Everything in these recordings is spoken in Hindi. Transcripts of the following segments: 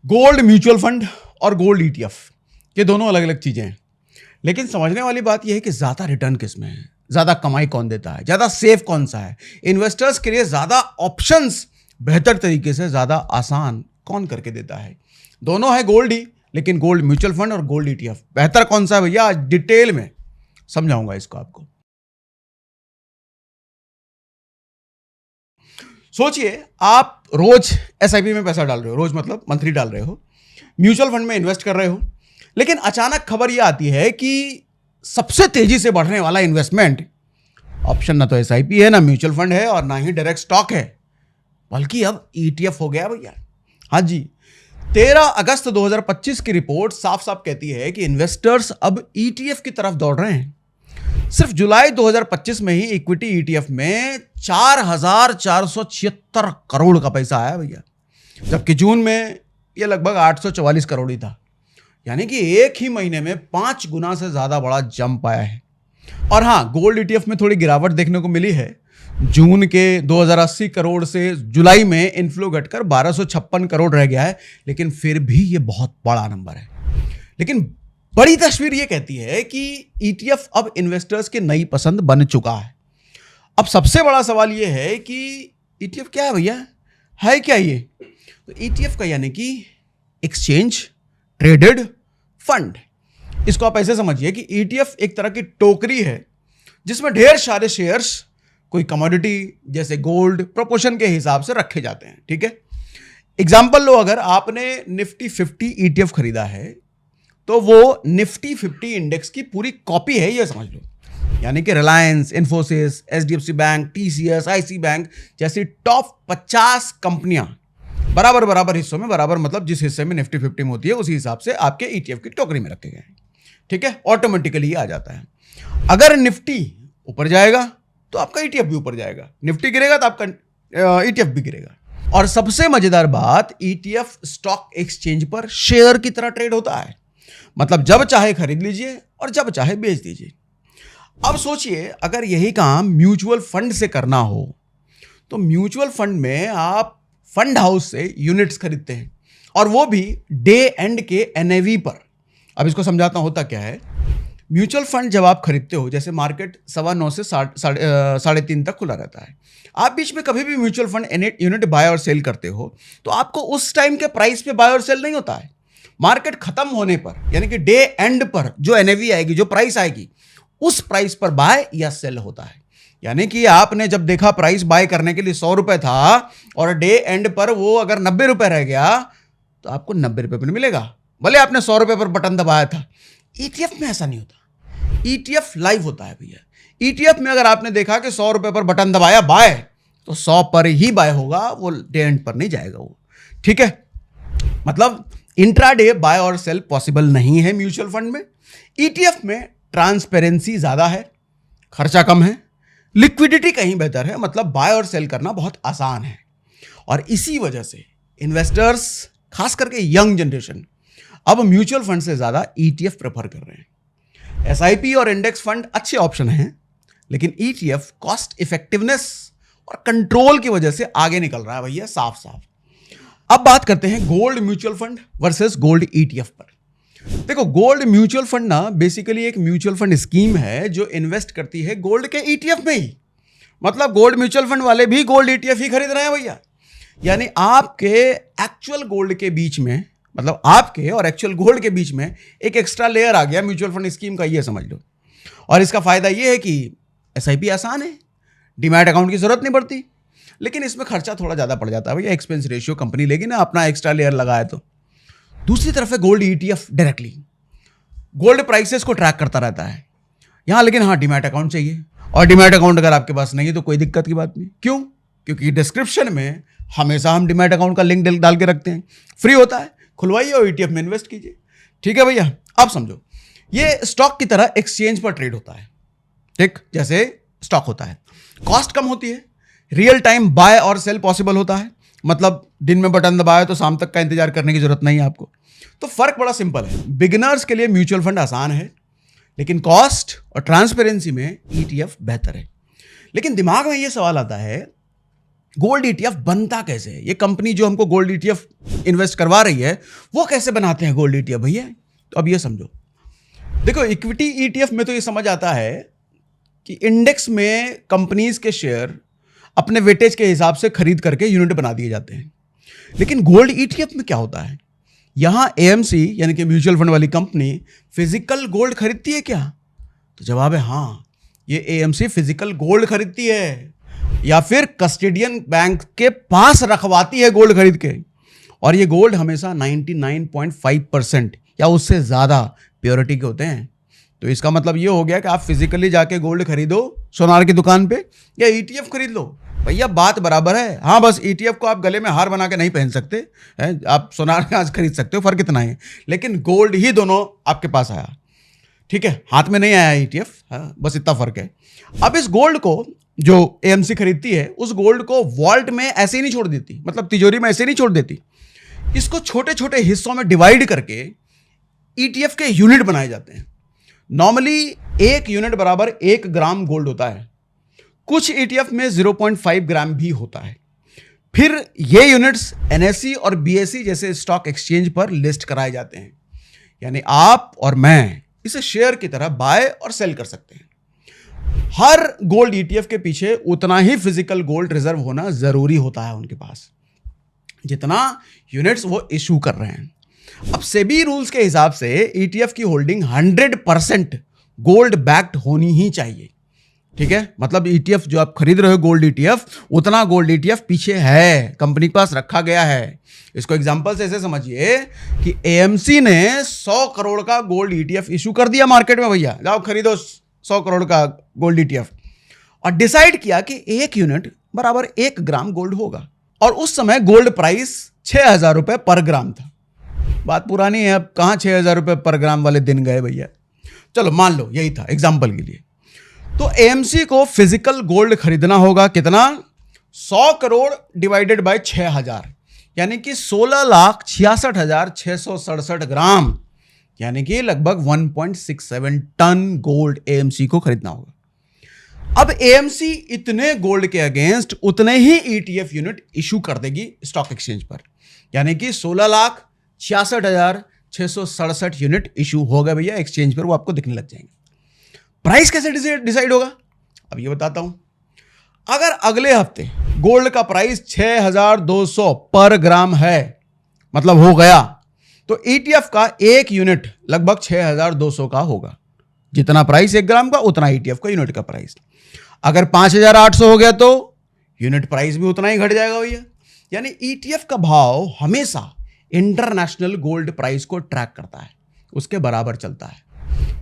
गोल्ड म्यूचुअल फंड और गोल्ड ईटीएफ ये दोनों अलग अलग चीजें हैं, लेकिन समझने वाली बात यह है कि ज्यादा रिटर्न किस में है, ज्यादा कमाई कौन देता है, ज्यादा सेफ कौन सा है, इन्वेस्टर्स के लिए ज्यादा ऑप्शंस बेहतर तरीके से ज्यादा आसान कौन करके देता है। दोनों है गोल्ड ही, लेकिन गोल्ड म्यूचुअल फंड और गोल्ड ईटीएफ बेहतर कौन सा है भैया, आज डिटेल में समझाऊंगा इसको आपको। सोचिए आप रोज एसआईपी में पैसा डाल रहे हो, रोज मतलब मंथली डाल रहे हो, म्यूचुअल फंड में इन्वेस्ट कर रहे हो, लेकिन अचानक खबर यह आती है कि सबसे तेजी से बढ़ने वाला इन्वेस्टमेंट ऑप्शन ना तो एसआईपी है, ना म्यूचुअल फंड है, और ना ही डायरेक्ट स्टॉक है, बल्कि अब ईटीएफ हो गया भैया। हाँ जी, 13 अगस्त 2025 की रिपोर्ट साफ साफ कहती है कि इन्वेस्टर्स अब ईटीएफ की तरफ दौड़ रहे हैं। सिर्फ जुलाई 2025 में ही इक्विटी ईटीएफ में 4,476 करोड़ का पैसा आया भैया, जबकि जून में यह लगभग 844 करोड़ ही था। यानी कि एक ही महीने में 5 गुना से ज्यादा बड़ा जंप आया है। और हाँ, गोल्ड ईटीएफ में थोड़ी गिरावट देखने को मिली है। जून के 2080 करोड़ से जुलाई में इनफ्लो घटकर 1256 करोड़ रह गया है, लेकिन फिर भी ये बहुत बड़ा नंबर है। लेकिन बड़ी तस्वीर ये कहती है कि ईटीएफ अब इन्वेस्टर्स की नई पसंद बन चुका है। अब सबसे बड़ा सवाल ये है कि ईटीएफ क्या है भैया, है क्या ये? तो ईटीएफ का यानी कि एक्सचेंज ट्रेडेड फंड। इसको आप ऐसे समझिए कि ईटीएफ एक तरह की टोकरी है जिसमें ढेर सारे शेयर्स कोई कमोडिटी जैसे गोल्ड प्रोपोर्शन के हिसाब से रखे जाते हैं। ठीक है, एग्जांपल लो, अगर आपने निफ्टी 50 ईटीएफ खरीदा है तो वो निफ्टी 50 इंडेक्स की पूरी कॉपी है, ये समझ लो। यानी कि Reliance, Infosys, HDFC bank, TCS, IC bank जैसी टॉप 50 कंपनियां बराबर बराबर हिस्सों में, बराबर मतलब जिस हिस्से में निफ्टी 50 में होती है उसी हिसाब से आपके ईटीएफ की टोकरी में रखे गए हैं। ठीक है, ऑटोमेटिकली आ जाता है। अगर निफ्टी ऊपर जाएगा तो आपका ईटीएफ भी ऊपर जाएगा, निफ्टी गिरेगा तो आपका ईटीएफ भी गिरेगा। और सबसे मजेदार बात, ईटीएफ स्टॉक एक्सचेंज पर शेयर की तरह ट्रेड होता है, मतलब जब चाहे खरीद लीजिए और जब चाहे बेच दीजिए। अब सोचिए अगर यही काम म्यूचुअल फंड से करना हो तो म्यूचुअल फंड में आप फंड हाउस से यूनिट्स खरीदते हैं, और वो भी डे एंड के एनएवी पर। अब इसको समझाता होता क्या है। म्यूचुअल फंड जब आप खरीदते हो, जैसे मार्केट 9:15 से 3:30 तक खुला रहता है, आप बीच में कभी भी म्यूचुअल फंड यूनिट बाय और सेल करते हो तो आपको उस टाइम के प्राइस पे बाय और सेल नहीं होता है। मार्केट खत्म होने पर, यानी कि डे एंड पर जो एनएवी आएगी, जो प्राइस आएगी, उस प्राइस पर बाय या सेल होता है। यानी कि आपने जब देखा प्राइस बाय करने के लिए 100 रुपए था और डे एंड पर वो अगर 90 रुपए रह गया तो आपको 90 रुपए पर मिलेगा, भले आपने 100 रुपए पर बटन दबाया था। ईटीएफ में ऐसा नहीं होता, ईटीएफ लाइव होता है भैया। ईटीएफ में अगर आपने देखा कि 100 रुपए पर बटन दबाया बाय, तो 100 पर ही बाय होगा, वो डे एंड पर नहीं जाएगा वो। ठीक है, मतलब इंट्राडे बाय और सेल पॉसिबल नहीं है म्यूचुअल फंड में। ईटीएफ में ट्रांसपेरेंसी ज्यादा है, खर्चा कम है, लिक्विडिटी कहीं बेहतर है, मतलब बाय और सेल करना बहुत आसान है। और इसी वजह से इन्वेस्टर्स, खास करके यंग जनरेशन, अब म्यूचुअल फंड से ज्यादा ईटीएफ प्रेफर कर रहे हैं। एसआईपी और इंडेक्स फंड अच्छे ऑप्शन हैं, लेकिन ईटीएफ कॉस्ट इफेक्टिवनेस और कंट्रोल की वजह से आगे निकल रहा है भैया, साफ साफ। अब बात करते हैं gold mutual fund versus gold ETF पर। देखो, गोल्ड म्यूचुअल फंड ना बेसिकली एक म्यूचुअल फंड स्कीम है जो इन्वेस्ट करती है गोल्ड के ईटीएफ में ही। मतलब गोल्ड म्यूचुअल फंड वाले भी गोल्ड ईटीएफ ही खरीद रहे हैं भैया। यानी आपके एक्चुअल गोल्ड के बीच में, मतलब आपके और एक्चुअल गोल्ड के बीच में एक एक्स्ट्रा लेयर आ गया म्यूचुअल फंड स्कीम का, ये समझ लो। और इसका फायदा ये है कि एसआईपी आसान है, डीमैट अकाउंट की जरूरत नहीं पड़ती, लेकिन इसमें खर्चा थोड़ा ज्यादा पड़ जाता है भैया, एक्सपेंस रेशियो कंपनी लेगी ना अपना एक्स्ट्रा लेयर लगाए तो। दूसरी तरफ है gold ETF, directly gold prices को ट्रैक करता रहता है यहां, लेकिन हाँ डीमैट अकाउंट चाहिए, और डीमैट अकाउंट अगर आपके पास नहीं है तो कोई दिक्कत की बात नहीं। क्यों? क्योंकि डिस्क्रिप्शन में हमेशा हम डीमैट अकाउंट का लिंक डाल के रखते हैं, फ्री होता है, खुलवाइए और ईटीएफ में इन्वेस्ट कीजिए। ठीक है भैया, अब समझो, ये स्टॉक की तरह एक्सचेंज पर ट्रेड होता है, ठीक जैसे स्टॉक होता है। कॉस्ट कम होती है, रियल टाइम बाय और सेल पॉसिबल होता है, मतलब दिन में बटन दबाया तो शाम तक का इंतजार करने की जरूरत नहीं है आपको। तो फर्क बड़ा सिंपल है, बिगिनर्स के लिए म्यूचुअल फंड आसान है, लेकिन कॉस्ट और ट्रांसपेरेंसी में ईटीएफ बेहतर है। लेकिन दिमाग में यह सवाल आता है गोल्ड ईटीएफ बनता कैसे है, ये कंपनी जो हमको गोल्ड ईटीएफ इन्वेस्ट करवा रही है वो कैसे बनाते हैं गोल्ड ईटीएफ भैया? तो अब ये समझो, देखो इक्विटी ईटीएफ में तो ये समझ आता है कि इंडेक्स में कंपनीज के शेयर अपने वेटेज के हिसाब से खरीद करके यूनिट बना दिए जाते हैं। लेकिन गोल्ड ईटीएफ में क्या होता है, यहां एएमसी यानी कि म्यूचुअल फंड वाली कंपनी फिजिकल गोल्ड खरीदती है क्या? तो जवाब है हाँ, ये एएमसी फिजिकल गोल्ड खरीदती है या फिर कस्टोडियन बैंक के पास रखवाती है गोल्ड खरीद के। और ये गोल्ड हमेशा 99.5% या उससे ज़्यादा प्योरिटी के होते हैं। तो इसका मतलब ये हो गया कि आप फिजिकली जाके गोल्ड खरीदो सोनार की दुकान पे या ईटीएफ खरीद लो, भैया बात बराबर है। हाँ बस ईटीएफ को आप गले में हार बना के नहीं पहन सकते हैं, आप सोनार आज खरीद सकते हो, फर्क इतना है। लेकिन गोल्ड ही दोनों आपके पास आया, ठीक है, हाथ में नहीं आया ईटीएफ, बस इतना फर्क है। अब इस गोल्ड को जो एएमसी खरीदती है उस गोल्ड को वॉल्ट में ऐसे ही नहीं छोड़ देती, मतलब तिजोरी में ऐसे नहीं छोड़ देती, इसको छोटे छोटे हिस्सों में डिवाइड करके ईटीएफ के यूनिट बनाए जाते हैं। नॉर्मली एक यूनिट बराबर 1 ग्राम गोल्ड होता है, कुछ ईटीएफ में 0.5 ग्राम भी होता है। फिर ये यूनिट्स एनएसई और बीएसई जैसे स्टॉक एक्सचेंज पर लिस्ट कराए जाते हैं, यानी आप और मैं इसे शेयर की तरह बाय और सेल कर सकते हैं। हर गोल्ड ईटीएफ के पीछे उतना ही फिजिकल गोल्ड रिजर्व होना जरूरी होता है उनके पास, जितना यूनिट्स वो इशू कर रहे हैं। अब सेबी रूल्स के हिसाब से ईटीएफ की होल्डिंग 100% गोल्ड बैक्ड होनी ही चाहिए, ठीक है, मतलब ईटीएफ जो आप खरीद रहे हो गोल्ड ईटीएफ, उतना गोल्ड ईटीएफ पीछे है, कंपनी के पास रखा गया है। इसको एग्जांपल से ऐसे समझिए कि एएमसी ने 100 करोड़ का गोल्ड ईटीएफ इशू कर दिया मार्केट में, भैया जाओ खरीदो 100 करोड़ का गोल्ड ईटीएफ, और डिसाइड किया कि 1 यूनिट बराबर 1 ग्राम गोल्ड होगा। और उस समय गोल्ड प्राइस 6,000 रुपए पर ग्राम था। बात पुरानी है, अब कहां 6,000 रुपए पर ग्राम वाले दिन गए भैया। चलो मान लो यही था एग्जाम्पल के लिए। तो एएमसी को फिजिकल गोल्ड खरीदना होगा कितना, 100 करोड़ डिवाइडेड बाय 6,000, यानी कि 16,66,667 ग्राम, यानी कि लगभग 1.67 टन गोल्ड एएमसी को खरीदना होगा। अब एएमसी इतने गोल्ड के अगेंस्ट उतने ही ईटीएफ यूनिट इशू कर देगी स्टॉक एक्सचेंज पर, यानी कि 16,66,667 यूनिट इशू हो गए भैया एक्सचेंज पर, वो आपको दिखने लग जाएंगे। प्राइस कैसे डिसाइड होगा, अब ये बताता हूं। अगर अगले हफ्ते गोल्ड का प्राइस 6,200 पर ग्राम है, मतलब हो गया, तो ईटीएफ का 1 यूनिट लगभग 6,200 का होगा। जितना प्राइस 1 ग्राम का उतना ईटीएफ का यूनिट का प्राइस। अगर 5,800 हो गया तो यूनिट प्राइस भी उतना ही घट जाएगा भैया। यानी ईटीएफ का भाव हमेशा इंटरनेशनल गोल्ड प्राइस को ट्रैक करता है, उसके बराबर चलता है।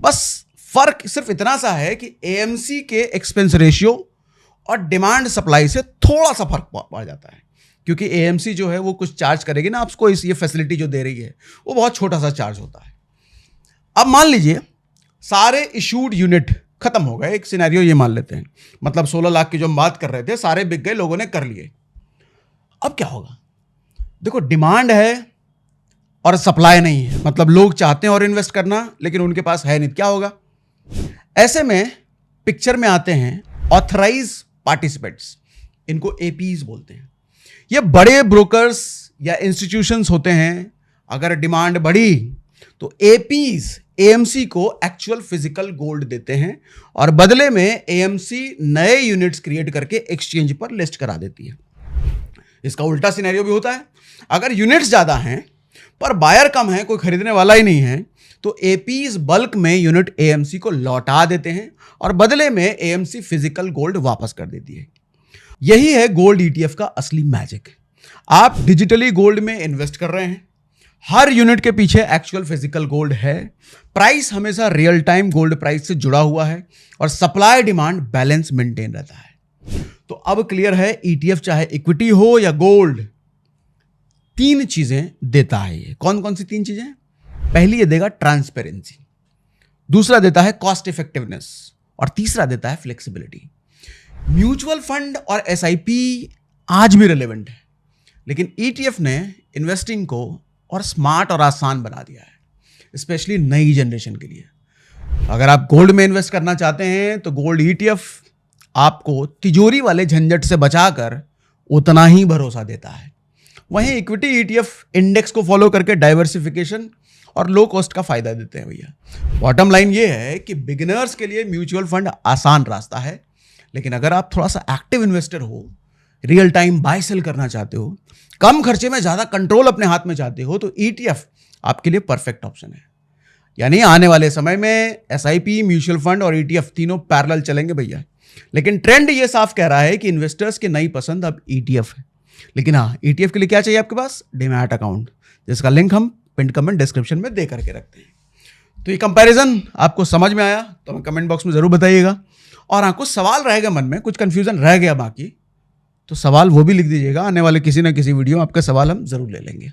बस फर्क सिर्फ इतना सा है कि एएमसी के एक्सपेंस रेशियो और डिमांड सप्लाई से थोड़ा सा फर्क पड़ जाता है, क्योंकि एएमसी जो है वो कुछ चार्ज करेगी ना आपको, ये फैसिलिटी जो दे रही है वो बहुत छोटा सा चार्ज होता है। अब मान लीजिए सारे इशूड यूनिट खत्म हो गए, एक सिनेरियो ये मान लेते हैं, मतलब 16 लाख की जो हम बात कर रहे थे सारे बिक गए, लोगों ने कर लिए। अब क्या होगा, देखो डिमांड है और सप्लाई नहीं है, मतलब लोग चाहते हैं और इन्वेस्ट करना लेकिन उनके पास है नहीं, क्या होगा? ऐसे में पिक्चर में आते हैं ऑथराइज पार्टिसिपेंट्स, इनको एपीज बोलते हैं। ये बड़े ब्रोकर्स या इंस्टीट्यूशंस होते हैं। अगर डिमांड बढ़ी तो एपीज एएमसी को एक्चुअल फिजिकल गोल्ड देते हैं और बदले में एएमसी नए यूनिट्स क्रिएट करके एक्सचेंज पर लिस्ट करा देती है। इसका उल्टा सिनेरियो भी होता है, अगर यूनिट्स ज्यादा हैं पर बायर कम है, कोई खरीदने वाला ही नहीं है, तो एपीज बल्क में यूनिट एएमसी को लौटा देते हैं और बदले में एएमसी फिजिकल गोल्ड वापस कर देती है। यही है गोल्ड ईटीएफ का असली मैजिक। आप डिजिटली गोल्ड में इन्वेस्ट कर रहे हैं, हर यूनिट के पीछे एक्चुअल फिजिकल गोल्ड है, प्राइस हमेशा रियल टाइम गोल्ड प्राइस से जुड़ा हुआ है और सप्लाई डिमांड बैलेंस मेंटेन रहता है। तो अब क्लियर है, ईटीएफ चाहे इक्विटी हो या गोल्ड, 3 चीजें देता है ये। कौन कौन सी 3 चीजें? पहली ये देगा ट्रांसपेरेंसी, दूसरा देता है कॉस्ट इफेक्टिवनेस और तीसरा देता है फ्लेक्सिबिलिटी। म्यूचुअल फंड और एसआईपी आज भी रिलेवेंट है, लेकिन ईटीएफ ने इन्वेस्टिंग को और स्मार्ट और आसान बना दिया है, स्पेशली नई जनरेशन के लिए। अगर आप गोल्ड में इन्वेस्ट करना चाहते हैं तो गोल्ड ईटीएफ आपको तिजोरी वाले झंझट से बचाकर उतना ही भरोसा देता है। वहीं इक्विटी ETF इंडेक्स को फॉलो करके डाइवर्सिफिकेशन और लो कॉस्ट का फायदा देते हैं भैया। बॉटम लाइन ये है कि बिगिनर्स के लिए म्यूचुअल फंड आसान रास्ता है, लेकिन अगर आप थोड़ा सा एक्टिव इन्वेस्टर हो, रियल टाइम बाय सेल करना चाहते हो, कम खर्चे में ज़्यादा कंट्रोल अपने हाथ में चाहते हो, तो ETF आपके लिए परफेक्ट ऑप्शन है। यानी आने वाले समय में SIP, म्यूचुअल फंड और ETF तीनों पैरेलल चलेंगे भैया। लेकिन ट्रेंड ये साफ कह रहा है कि इन्वेस्टर्स की नई पसंद अब ETF है। लेकिन हाँ, ETF के लिए क्या चाहिए आपके पास? डीमैट अकाउंट, जिसका लिंक हम पिन कमेंट डिस्क्रिप्शन में दे करके रखते हैं। तो ये कंपैरिजन आपको समझ में आया तो हमें कमेंट बॉक्स में ज़रूर बताइएगा। और हाँ, कुछ सवाल रहेगा मन में, कुछ कन्फ्यूज़न रह गया बाकी, तो सवाल वो भी लिख दीजिएगा। आने वाले किसी ना किसी वीडियो में आपका सवाल हम ज़रूर ले लेंगे।